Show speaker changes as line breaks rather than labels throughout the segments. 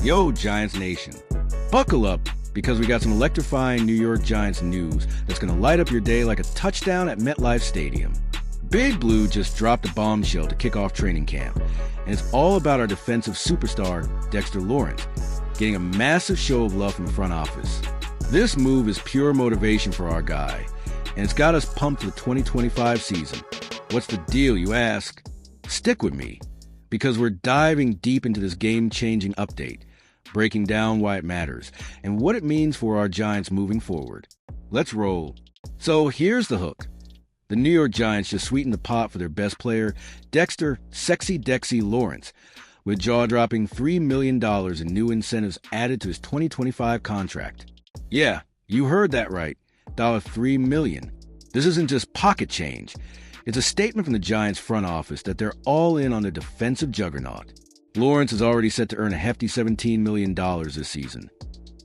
Yo, Giants Nation. Buckle up, because we got some electrifying New York Giants news that's going to light up your day like a touchdown at MetLife Stadium. Big Blue just dropped a bombshell to kick off training camp, and it's all about our defensive superstar, Dexter Lawrence, getting a massive show of love from the front office. This move is pure motivation for our guy, and it's got us pumped for the 2025 season. What's the deal, you ask? Stick with me, because we're diving deep into this game-changing update, breaking down why it matters, and what it means for our Giants moving forward. Let's roll. So here's the hook. The New York Giants just sweetened the pot for their best player, Dexter "Sexy Dexy" Lawrence, with jaw-dropping $3 million in new incentives added to his 2025 contract. Yeah, you heard that right, $3 million. This isn't just pocket change. It's a statement from the Giants front office that they're all in on their defensive juggernaut. Lawrence is already set to earn a hefty $17 million this season.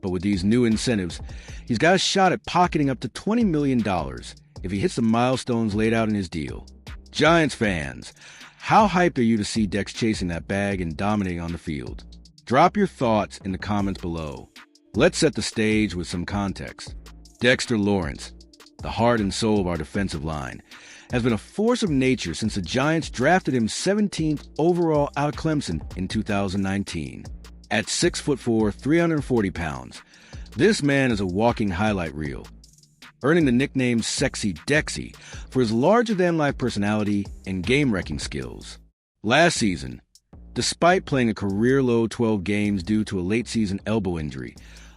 But with these new incentives, he's got a shot at pocketing up to $20 million if he hits the milestones laid out in his deal. Giants fans, how hyped are you to see Dex chasing that bag and dominating on the field? Drop your thoughts in the comments below. Let's set the stage with some context. Dexter Lawrence, the heart and soul of our defensive line, has been a force of nature since the Giants drafted him 17th overall out of Clemson in 2019. At 6'4", 340 pounds, this man is a walking highlight reel, earning the nickname Sexy Dexy for his larger-than-life personality and game-wrecking skills. Last season, despite playing a career-low 12 games due to a late-season elbow injury,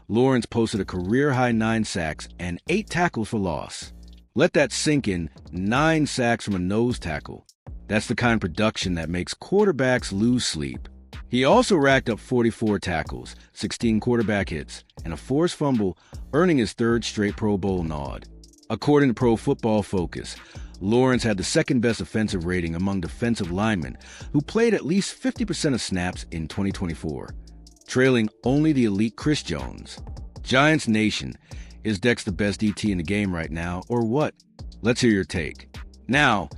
Lawrence posted a career-high 9 sacks and 8 tackles for loss. Let that sink in, 9 sacks from a nose tackle. That's the kind of production that makes quarterbacks lose sleep. He also racked up 44 tackles, 16 quarterback hits, and a forced fumble, earning his 3rd straight Pro Bowl nod. According to Pro Football Focus, Lawrence had the second-best offensive rating among defensive linemen who played at least 50% of snaps in 2024, trailing only the elite Chris Jones. Giants Nation, is Dex the best DT in the game right now, or what? Let's hear your take. Now,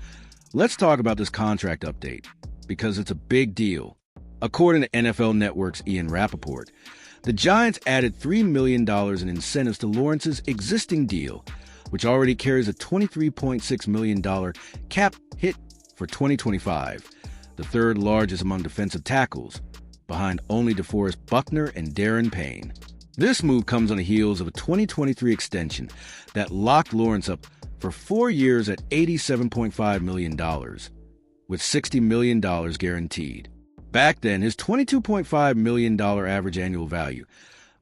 let's talk about this contract update, because it's a big deal. According to NFL Network's Ian Rappaport, the Giants added $3 million in incentives to Lawrence's existing deal, which already carries a $23.6 million cap hit for 2025, the 3rd largest among defensive tackles, behind only DeForest Buckner and Darren Payne. This move comes on the heels of a 2023 extension that locked Lawrence up for 4 years at $87.5 million, with $60 million guaranteed. Back then, his $22.5 million average annual value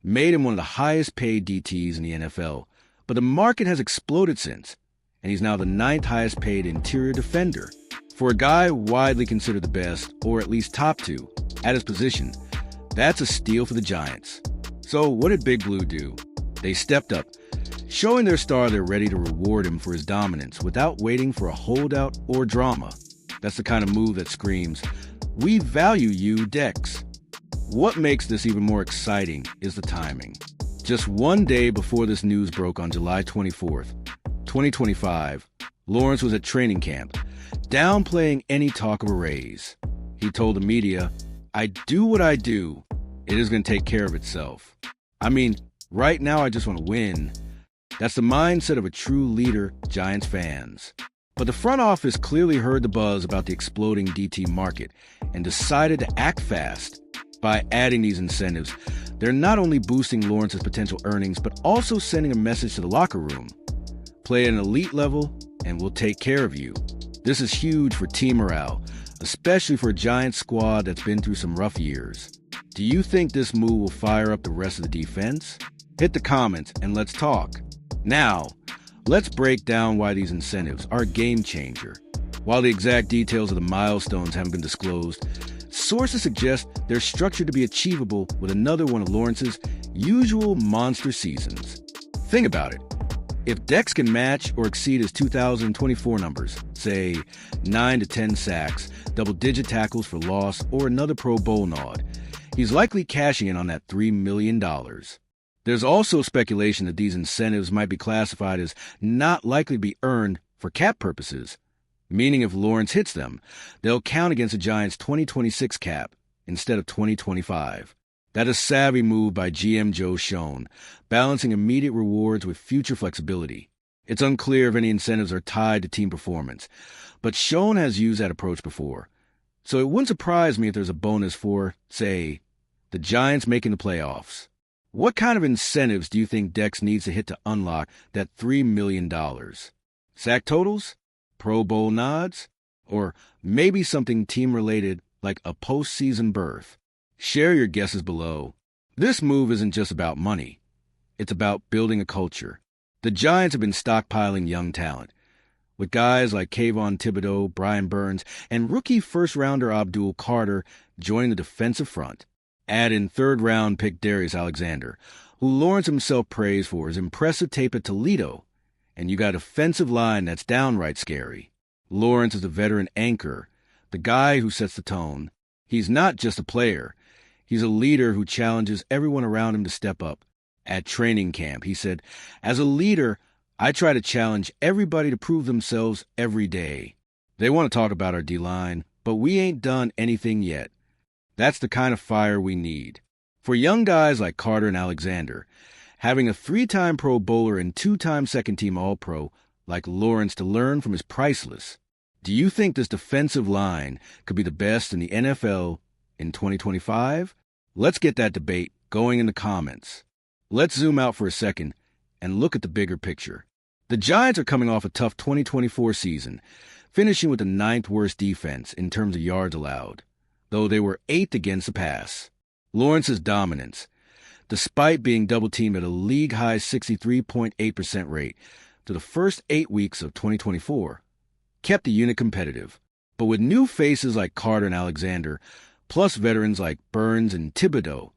made him one of the highest-paid DTs in the NFL, but the market has exploded since, and he's now the 9th highest-paid interior defender. For a guy widely considered the best, or at least top 2, at his position, that's a steal for the Giants. So what did Big Blue do? They stepped up, showing their star they're ready to reward him for his dominance without waiting for a holdout or drama. That's the kind of move that screams, "We value you, Dex." What makes this even more exciting is the timing. Just one day before this news broke on July 24th, 2025, Lawrence was at training camp, downplaying any talk of a raise. He told the media, "I do what I do. It is going to take care of itself. I mean, right now I just want to win." That's the mindset of a true leader, Giants fans. But the front office clearly heard the buzz about the exploding DT market and decided to act fast. By adding these incentives, they're not only boosting Lawrence's potential earnings, but also sending a message to the locker room. Play at an elite level, and we'll take care of you. This is huge for team morale, especially for a Giants squad that's been through some rough years. Do you think this move will fire up the rest of the defense? Hit the comments and let's talk. Now, let's break down why these incentives are a game changer. While the exact details of the milestones haven't been disclosed, sources suggest they're structured to be achievable with another one of Lawrence's usual monster seasons. Think about it. If Dex can match or exceed his 2024 numbers, say 9 to 10 sacks, double-digit tackles for loss, or another Pro Bowl nod, he's likely cashing in on that $3 million. There's also speculation that these incentives might be classified as not likely to be earned for cap purposes, meaning if Lawrence hits them, they'll count against the Giants' 2026 cap instead of 2025. That is a savvy move by GM Joe Schoen, balancing immediate rewards with future flexibility. It's unclear if any incentives are tied to team performance, but Schoen has used that approach before. So it wouldn't surprise me if there's a bonus for, say, the Giants making the playoffs. What kind of incentives do you think Dex needs to hit to unlock that $3 million? Sack totals? Pro Bowl nods? Or maybe something team-related like a postseason berth? Share your guesses below. This move isn't just about money. It's about building a culture. The Giants have been stockpiling young talent, with guys like Kayvon Thibodeau, Brian Burns, and rookie first-rounder Abdul Carter joining the defensive front. Add in third-round pick Darius Alexander, who Lawrence himself praised for his impressive tape at Toledo, and you got a defensive line that's downright scary. Lawrence is a veteran anchor, the guy who sets the tone. He's not just a player. He's a leader who challenges everyone around him to step up. At training camp, he said, "As a leader, I try to challenge everybody to prove themselves every day." They want to talk about our D-line, but we ain't done anything yet. That's the kind of fire we need. For young guys like Carter and Alexander, having a 3-time Pro Bowler and 2-time second-team All-Pro like Lawrence to learn from is priceless. Do you think this defensive line could be the best in the NFL in 2025? Let's get that debate going in the comments. Let's zoom out for a second and look at the bigger picture. The Giants are coming off a tough 2024 season, finishing with the 9th worst defense in terms of yards allowed, though they were 8th against the pass. Lawrence's dominance, despite being double-teamed at a league-high 63.8% rate through the first 8 weeks of 2024, kept the unit competitive. But with new faces like Carter and Alexander, plus veterans like Burns and Thibodeau,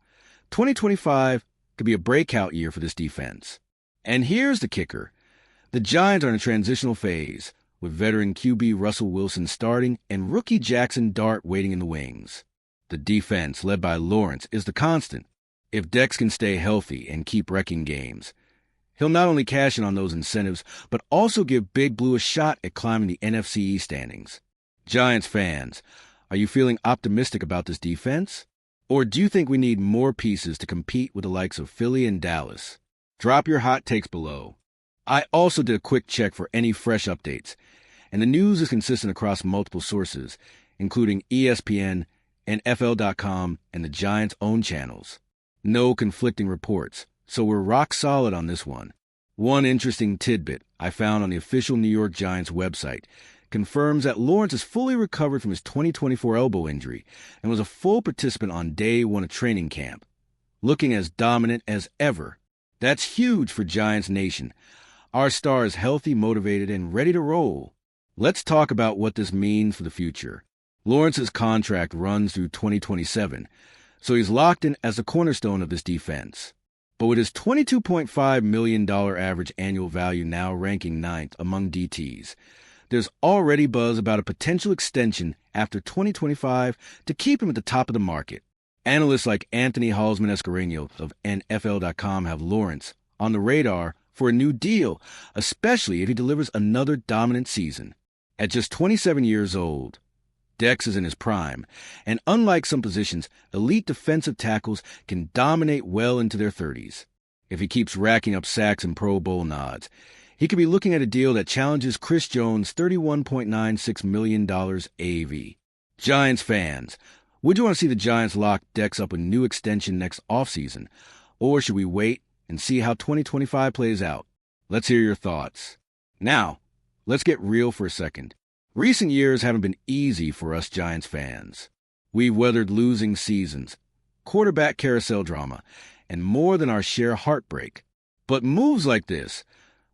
2025 could be a breakout year for this defense. And here's the kicker. The Giants are in a transitional phase, with veteran QB Russell Wilson starting and rookie Jackson Dart waiting in the wings. The defense, led by Lawrence, is the constant. If Dex can stay healthy and keep wrecking games, he'll not only cash in on those incentives, but also give Big Blue a shot at climbing the NFC East standings. Giants fans, are you feeling optimistic about this defense? Or do you think we need more pieces to compete with the likes of Philly and Dallas? Drop your hot takes below. I also did a quick check for any fresh updates, and the news is consistent across multiple sources, including ESPN, NFL.com, and the Giants' own channels. No conflicting reports, so we're rock solid on this one. One interesting tidbit I found on the official New York Giants website confirms that Lawrence is fully recovered from his 2024 elbow injury and was a full participant on day 1 of training camp, looking as dominant as ever. That's huge for Giants Nation. Our star is healthy, motivated, and ready to roll. Let's talk about what this means for the future. Lawrence's contract runs through 2027, so he's locked in as the cornerstone of this defense. But with his $22.5 million average annual value now ranking 9th among DTs, there's already buzz about a potential extension after 2025 to keep him at the top of the market. Analysts like Anthony Halsman-Escareno of NFL.com have Lawrence on the radar for a new deal, especially if he delivers another dominant season. At just 27 years old, Dex is in his prime, and unlike some positions, elite defensive tackles can dominate well into their 30s. If he keeps racking up sacks and Pro Bowl nods, he could be looking at a deal that challenges Chris Jones' $31.96 million AAV. Giants fans, would you want to see the Giants lock Dex up a new extension next offseason, or should we wait and see how 2025 plays out? Let's hear your thoughts. Now, let's get real for a second. Recent years haven't been easy for us Giants fans. We've weathered losing seasons, quarterback carousel drama, and more than our share of heartbreak. But moves like this,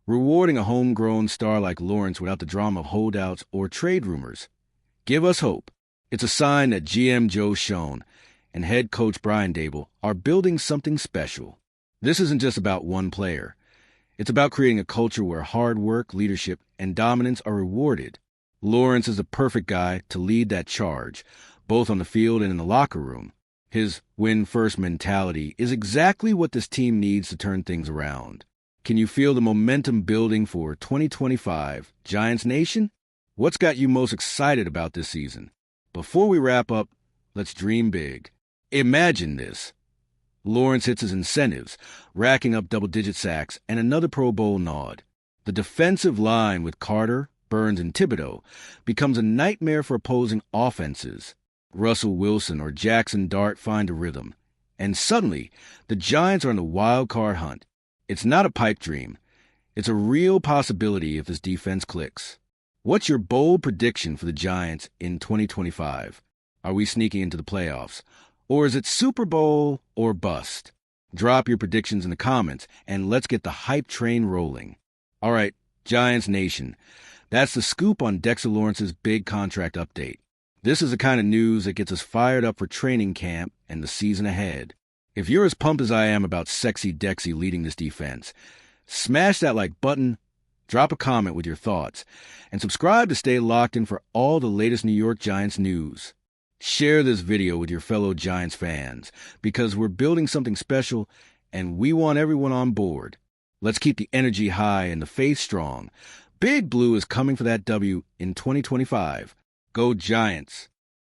rewarding a homegrown star like Lawrence without the drama of holdouts or trade rumors, give us hope. It's a sign that GM Joe Schoen and head coach Brian Daboll are building something special. This isn't just about one player. It's about creating a culture where hard work, leadership, and dominance are rewarded. Lawrence is the perfect guy to lead that charge, both on the field and in the locker room. His win-first mentality is exactly what this team needs to turn things around. Can you feel the momentum building for 2025, Giants Nation? What's got you most excited about this season? Before we wrap up, let's dream big. Imagine this. Lawrence hits his incentives, racking up double-digit sacks and another Pro Bowl nod. The defensive line with Carter, Burns, and Thibodeau becomes a nightmare for opposing offenses. Russell Wilson or Jackson Dart find a rhythm. And suddenly, the Giants are on the wild card hunt. It's not a pipe dream. It's a real possibility if this defense clicks. What's your bold prediction for the Giants in 2025? Are we sneaking into the playoffs? Or is it Super Bowl or bust? Drop your predictions in the comments, and let's get the hype train rolling. All right, Giants Nation, that's the scoop on Dexter Lawrence's big contract update. This is the kind of news that gets us fired up for training camp and the season ahead. If you're as pumped as I am about Sexy Dexy leading this defense, smash that like button, drop a comment with your thoughts, and subscribe to stay locked in for all the latest New York Giants news. Share this video with your fellow Giants fans because we're building something special and we want everyone on board. Let's keep the energy high and the faith strong. Big Blue is coming for that W in 2025. Go Giants!